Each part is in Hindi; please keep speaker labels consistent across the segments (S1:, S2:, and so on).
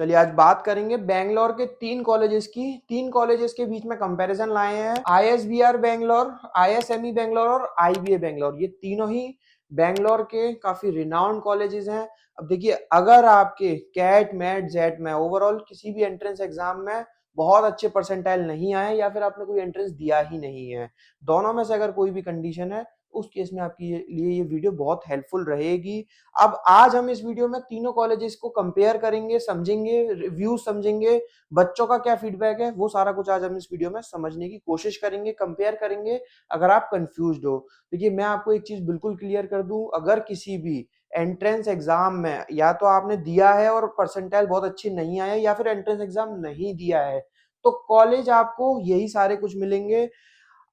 S1: चलिए आज बात करेंगे बैंगलोर के तीन कॉलेजेस की। तीन कॉलेजेस के बीच में कंपैरिजन लाए हैं। आईएसबीआर बैंगलोर, आईएसएमई बैंगलोर और आईबीए बैंगलोर। ये तीनों ही बैंगलोर के काफी रिनाउंड कॉलेजेस हैं। अब देखिए, अगर आपके कैट मैट जेट में ओवरऑल किसी भी एंट्रेंस एग्जाम में बहुत अच्छे परसेंटाइल नहीं आए या फिर आपने कोई एंट्रेंस दिया ही नहीं है, दोनों में से अगर कोई भी कंडीशन है, उस केस में आपके लिए ये वीडियो बहुत हेल्पफुल रहेगी। अब आज हम इस वीडियो में तीनों कॉलेजेस को कंपेयर करेंगे, समझेंगे, रिव्यू समझेंगे, बच्चों का क्या फीडबैक है, वो सारा कुछ आज हम इस वीडियो में समझने की कोशिश करेंगे, कंपेयर करेंगे। अगर आप कंफ्यूज्ड हो, देखिए मैं आपको एक चीज बिल्कुल क्लियर कर दूं, अगर किसी भी एंट्रेंस एग्जाम में या तो आपने दिया है और परसेंटाइल बहुत अच्छी नहीं आया या फिर एंट्रेंस एग्जाम नहीं दिया है, तो कॉलेज आपको यही सारे कुछ मिलेंगे।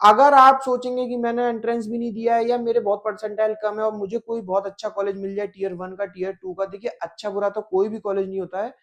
S1: अगर आप सोचेंगे कि मैंने एंट्रेंस भी नहीं दिया है या मेरे बहुत परसेंटाइल कम है और मुझे कोई बहुत अच्छा कॉलेज मिल जाए टीयर 1 का, टीयर 2 का, देखिए अच्छा बुरा तो कोई भी कॉलेज नहीं होता है।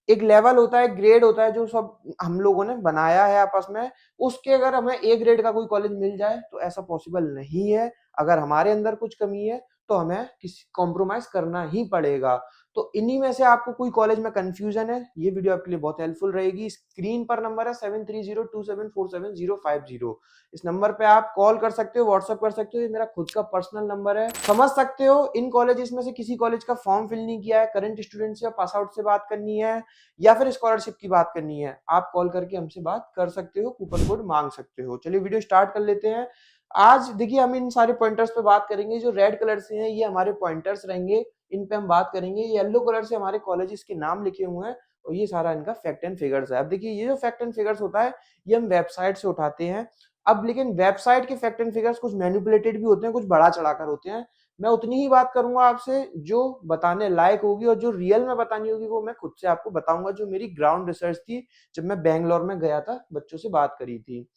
S1: एक लेवल होता है, ग्रेड होता है, जो सब हम लोगों ने बनाया है आपस में। उसके अगर हमें ए ग्रेड का कोई कॉलेज मिल जाए तो ऐसा पॉसिबल नहीं है। अगर हमारे अंदर कुछ कमी है तो हमें किसी कॉम्प्रोमाइज करना ही पड़ेगा। तो इन्हीं में से आपको कोई कॉलेज में कंफ्यूजन है, ये वीडियो आपके लिए बहुत हेल्पफुल रहेगी। स्क्रीन पर नंबर है 7302747050। इस नंबर पे आप कॉल कर सकते हो, व्हाट्सएप कर सकते हो, ये मेरा खुद का पर्सनल नंबर है। समझ सकते हो, इन कॉलेजेस में से किसी कॉलेज का फॉर्म फिल नहीं किया है, करंट स्टूडेंट से या पास आउट से बात करनी है या फिर स्कॉलरशिप की बात करनी है, आप कॉल करके हमसे बात कर सकते हो, कूपन कोड मांग सकते हो। चलिए वीडियो स्टार्ट कर लेते हैं। आज देखिए हम इन सारे पॉइंटर्स पे बात करेंगे। जो रेड कलर से हैं ये हमारे पॉइंटर्स रहेंगे, इन पे हम बात करेंगे। येलो कलर से हमारे कॉलेजेस के नाम लिखे हुए हैं और ये सारा इनका फैक्ट एंड फिगर्स है। अब देखिए, ये जो फैक्ट एंड फिगर्स होता है ये हम वेबसाइट से उठाते हैं। अब लेकिन वेबसाइट के फैक्ट एंड फिगर्स कुछ मैनिपुलेटेड भी होते हैं, कुछ बढ़ा चढ़ाकर होते हैं। मैं उतनी ही बात करूंगा आपसे जो बताने लायक होगी, और जो रियल में बतानी होगी वो मैं खुद से आपको बताऊंगा, जो मेरी ग्राउंड रिसर्च थी जब मैं बैंगलोर में गया था, बच्चों से बात करी थी।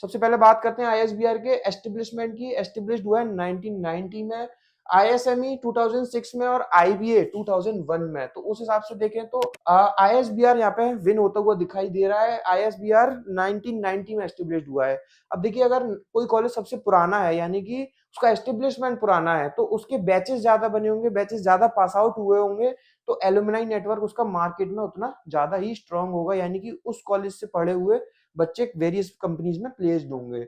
S1: सबसे पहले बात करते हैं आईएसबीआर के एस्टेब्लिशमेंट की। एस्टेब्लिश्ड हुआ है 1990 में, आईएसएमई 2006 में और आईबीए 2001 में। तो उस हिसाब से देखें तो आईएसबीआर यहाँ पे विन होता हुआ दिखाई दे रहा है। आईएसबीआर 1990 में एस्टेब्लिश्ड हुआ है। अब देखिए, अगर कोई कॉलेज सबसे पुराना है यानी कि उसका एस्टेब्लिशमेंट पुराना है, तो उसके बैचेस ज्यादा बने होंगे, बैचेस ज्यादा पास आउट हुए होंगे, तो एलुमनाई नेटवर्क उसका मार्केट में उतना ज्यादा ही स्ट्रांग होगा, यानी कि उस कॉलेज से पढ़े हुए बच्चे वेरियस कंपनीज में प्लेस्ड होंगे।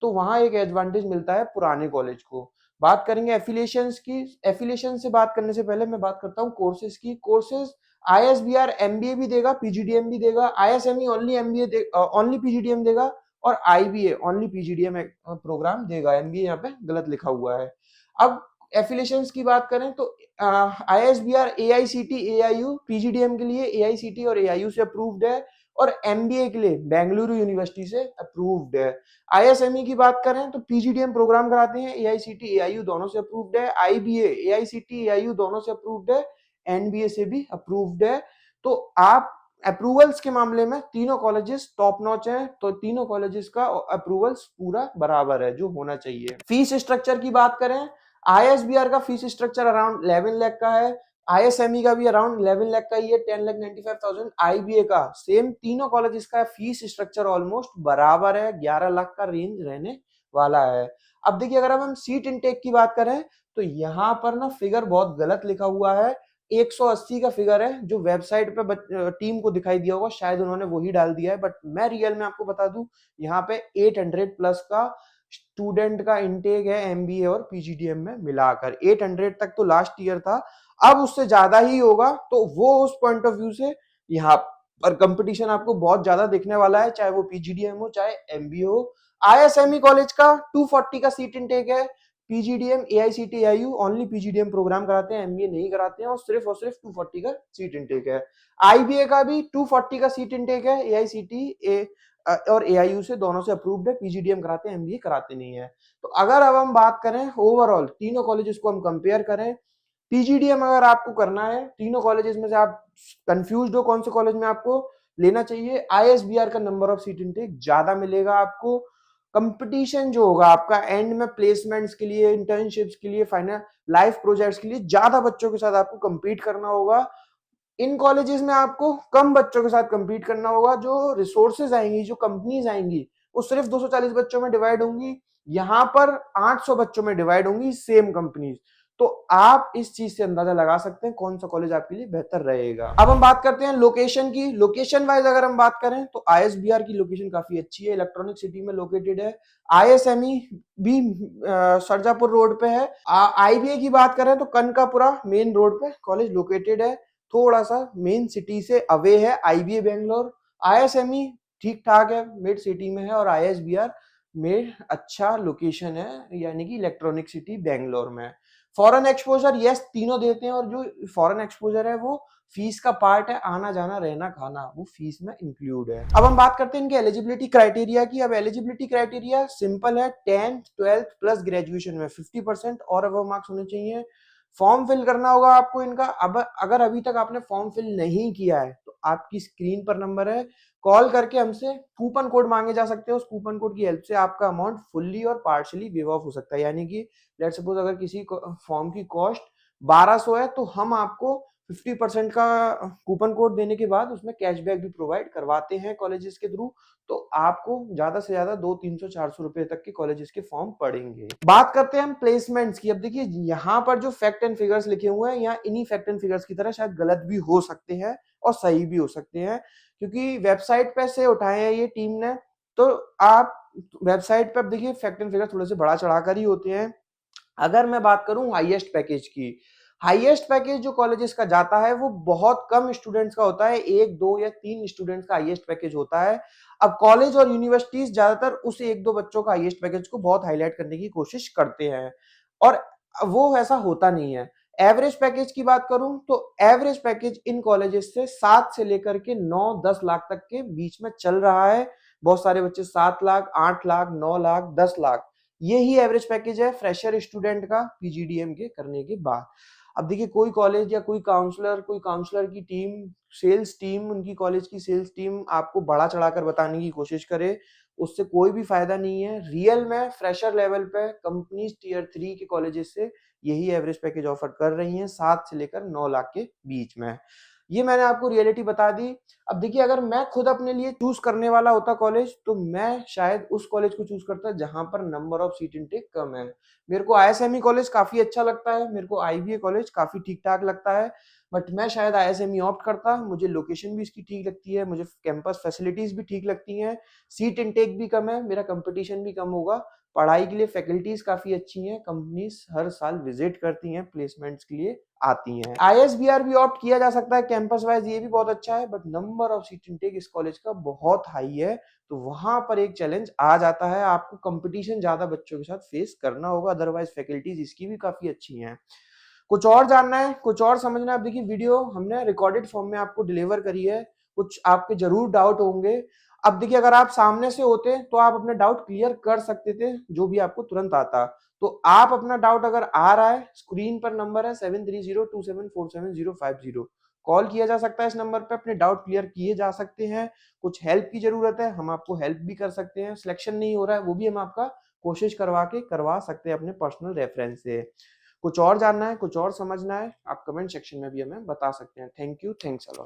S1: तो वहां एक एडवांटेज मिलता है पुराने कॉलेज को। बात करेंगे एफिलिएशंस की। एफिलिएशन से बात करने से पहले मैं बात करता हूँ कोर्सेज की। कोर्सेज आईएसबीआर एमबीए भी देगा, पीजीडीएम भी देगा। आईएसएमई ओनली एमबीए ओनली पीजीडीएम देगा और आईबीए ओनली पीजीडीएम प्रोग्राम देगा। एमबीए यहाँ पे गलत लिखा हुआ है। अब एफिलिएशंस की बात करें तो आईएसबीआर एआईसीटी एआईयू, पीजीडीएम के लिए एआईसीटी और एआईयू से अप्रूव्ड है और एमबीए के लिए बेंगलुरु यूनिवर्सिटी से अप्रूव्ड है। आईएसएमई की बात करें तो पीजीडीएम प्रोग्राम कराते हैं, एआईसीटी एआईयू दोनों से अप्रूव्ड है। आईबीए एआईसीटी एआईयू दोनों से अप्रूव्ड है, एनबीए से भी अप्रूव्ड है। तो आप अप्रूवल्स के मामले में तीनों कॉलेजेस टॉप नॉच हैं, तो तीनों कॉलेजेस का अप्रूवल्स पूरा बराबर है जो होना चाहिए। फीस स्ट्रक्चर की बात करें, आईएसबीआर का फीस स्ट्रक्चर अराउंड 11 लाख का है, आईएसएमई का भी अराउंड 11 लाख का ही है, 10,95,000। आईबीए का सेम, तीनों कॉलेजेस का फीस स्ट्रक्चर ऑलमोस्ट बराबर है, 11 लाख का रेंज रहने वाला है। अब देखिए, अगर हम सीट इनटेक की बात करें तो यहाँ पर ना फिगर बहुत गलत लिखा हुआ है। 180 का फिगर है जो वेबसाइट पे टीम को दिखाई दिया होगा, शायद उन्होंने वही डाल दिया है, बट मैं रियल में आपको बता दूं, यहाँ पे 800 प्लस का स्टूडेंट का इनटेक है एमबीए और पीजीडीएम में मिलाकर। 800 तक तो लास्ट ईयर था, अब उससे ज्यादा ही होगा। तो वो उस पॉइंट ऑफ व्यू से यहाँ पर कंपटीशन आपको बहुत ज्यादा दिखने वाला है, चाहे वो पीजीडीएम हो चाहे एमबीए हो। आईएसएमई कॉलेज का 240 का सीट इनटेक है, PGDM AICTE AIU only PGDM program कराते हैं, एमबीए नहीं कराते हैं, और सिर्फ 240 का सीट इनटेक है। आईबीए का भी 240 का सीट इनटेक है, एआईसीटी और एआईयू से दोनों से अप्रूव्ड है, पीजीडीएम कराते हैं, एमबीए कराते नहीं है। तो अगर अब हम बात करें ओवरऑल तीनों कॉलेजेस को हम कंपेयर करें, पीजीडीएम अगर आपको करना है, तीनों कॉलेजेस में से आप कंफ्यूज्ड हो कौन से कॉलेज में आपको लेना चाहिए, आईएसबीआर का नंबर ऑफ सीट इनटेक ज्यादा मिलेगा आपको। कंपटीशन जो होगा आपका एंड में प्लेसमेंट्स के लिए, इंटर्नशिप्स के लिए, फाइनल लाइफ प्रोजेक्ट्स के लिए ज्यादा बच्चों के साथ आपको कंपीट करना होगा। इन कॉलेजेस में आपको कम बच्चों के साथ कंपीट करना होगा। जो रिसोर्सेज आएंगी, जो कंपनीज आएंगी, वो सिर्फ 240 बच्चों में डिवाइड होंगी, यहाँ पर 800 बच्चों में डिवाइड होंगी सेम कंपनीज। तो आप इस चीज से अंदाजा लगा सकते हैं कौन सा कॉलेज आपके लिए बेहतर रहेगा। अब हम बात करते हैं लोकेशन की। लोकेशन वाइज अगर हम बात करें तो आईएसबीआर की लोकेशन काफी अच्छी है, इलेक्ट्रॉनिक सिटी में लोकेटेड है। आईएसएमई भी सरजापुर रोड पे है। आईबीए की बात करें तो कनकापुरा मेन रोड पे कॉलेज लोकेटेड है, थोड़ा सा मेन सिटी से अवे है आईबीए बेंगलोर। आईएसएमई ठीक ठाक है, मिड सिटी में है, और आईएसबीआर में अच्छा लोकेशन है, यानी कि इलेक्ट्रॉनिक सिटी बेंगलोर में। फॉरेन एक्सपोजर यस तीनों देते हैं, और जो फॉरेन एक्सपोजर है वो फीस का पार्ट है, आना जाना रहना खाना वो फीस में इंक्लूड है। अब हम बात करते हैं इनके एलिजिबिलिटी क्राइटेरिया की। अब एलिजिबिलिटी क्राइटेरिया सिंपल है, 10th 12th प्लस ग्रेजुएशन में 50% और अबव मार्क्स होने चाहिए। फॉर्म फिल करना होगा आपको इनका। अब अगर अभी तक आपने फॉर्म फिल नहीं किया है तो आपकी स्क्रीन पर नंबर है, कॉल करके हमसे कूपन कोड मांगे जा सकते हैं। उस कूपन कोड की हेल्प से आपका अमाउंट फुल्ली और पार्शियली वेव ऑफ हो सकता है, यानी कि लेट सपोज अगर किसी फॉर्म की कॉस्ट 1200 है तो हम आपको 50% का कूपन कोड देने के बाद उसमें कैशबैक भी प्रोवाइड करवाते हैं कॉलेजेस के थ्रू। तो आपको ज्यादा से ज्यादा 200-300-400 रुपए तक के कॉलेजेस के फॉर्म पड़ेंगे। बात करते हैं हम प्लेसमेंट्स की। अब देखिए यहाँ पर जो फैक्ट एंड फिगर्स लिखे हुए हैं, यहाँ इन्हीं फैक्ट एंड फिगर्स की तरह शायद गलत भी हो सकते हैं और सही भी हो सकते हैं, क्योंकि वेबसाइट पे से उठाए हैं ये टीम ने। तो आप वेबसाइट पे अब देखिए फैक्ट एंड फिगर थोड़े से बड़ा चढ़ाकर ही होते हैं। अगर मैं बात करूं हाईएस्ट पैकेज की, हाईएस्ट पैकेज जो कॉलेजेस का जाता है वो बहुत कम स्टूडेंट्स का होता है, 1 2 या 3 स्टूडेंट्स का हाईएस्ट पैकेज होता है। अब कॉलेज और यूनिवर्सिटीज ज्यादातर उस 1 2 बच्चों का हाईएस्ट पैकेज को बहुत हाईलाइट करने की कोशिश करते हैं, और वो ऐसा होता नहीं है। एवरेज पैकेज की बात करूं तो एवरेज पैकेज इन कॉलेजेस से 7 से लेकर के 9-10 लाख तक के बीच में चल रहा है। बहुत सारे बच्चे 7 लाख, 8 लाख, 9 लाख, 10 लाख, ये ही एवरेज पैकेज है फ्रेशर स्टूडेंट का पीजीडीएम के करने के बाद। अब देखिए कोई कॉलेज या कोई काउंसलर की टीम, सेल्स टीम, उनकी कॉलेज की सेल्स टीम आपको बड़ा चढ़ाकर बताने की कोशिश करे, उससे कोई भी फायदा नहीं है। रियल में फ्रेशर लेवल पे कंपनीज टियर 3 के कॉलेजेस से यही एवरेज पैकेज ऑफर कर रही हैं, 7 से लेकर 9 लाख के बीच में। ये मैंने आपको रियलिटी बता दी। अब देखिए अगर मैं खुद अपने लिए चूज करने वाला होता कॉलेज, तो मैं शायद उस कॉलेज को चूज करता जहां पर नंबर ऑफ सीट इनटेक कम है। मेरे को आईएसएमई कॉलेज काफी अच्छा लगता है, मेरे को आईबीए कॉलेज काफी ठीक ठाक लगता है, बट मैं शायद आईएसएमई ऑप्ट करता। मुझे लोकेशन भी इसकी ठीक लगती है, मुझे कैंपस फैसिलिटीज भी ठीक लगती हैं, सीट इनटेक भी कम है, मेरा कंपटीशन भी कम होगा, पढ़ाई के लिए फैकल्टीज काफी अच्छी हैं, कंपनीज हर साल विजिट करती हैं, प्लेसमेंट्स के लिए आती हैं। आईएसबीआर भी ऑप्ट किया जा सकता है कैंपस वाइज, ये भी बहुत अच्छा है, but number of seat intake इस कॉलेज का बहुत हाई है, तो वहां पर एक चैलेंज आ जाता है, आपको कंपटीशन ज्यादा बच्चों के साथ फेस करना होगा। अदरवाइज फैकल्टीज इसकी भी काफी अच्छी हैं। कुछ और जानना है, कुछ और समझना है, अब देखिए वीडियो हमने रिकॉर्डेड फॉर्म में आपको डिलीवर करी है, कुछ आपके जरूर डाउट होंगे। अब देखिए अगर आप सामने से होते तो आप अपने डाउट क्लियर कर सकते थे, जो भी आपको तुरंत आता। तो आप अपना डाउट अगर आ रहा है, स्क्रीन पर नंबर है 7302747050, कॉल किया जा सकता है इस नंबर पे, अपने डाउट क्लियर किए जा सकते हैं। कुछ हेल्प की जरूरत है, हम आपको हेल्प भी कर सकते हैं। सिलेक्शन नहीं हो रहा है, वो भी हम आपका कोशिश करवा सकते हैं अपने पर्सनल रेफरेंस से। कुछ और जानना है, कुछ और समझना है, आप कमेंट सेक्शन में भी हमें बता सकते हैं। Thank you, thanks a lot.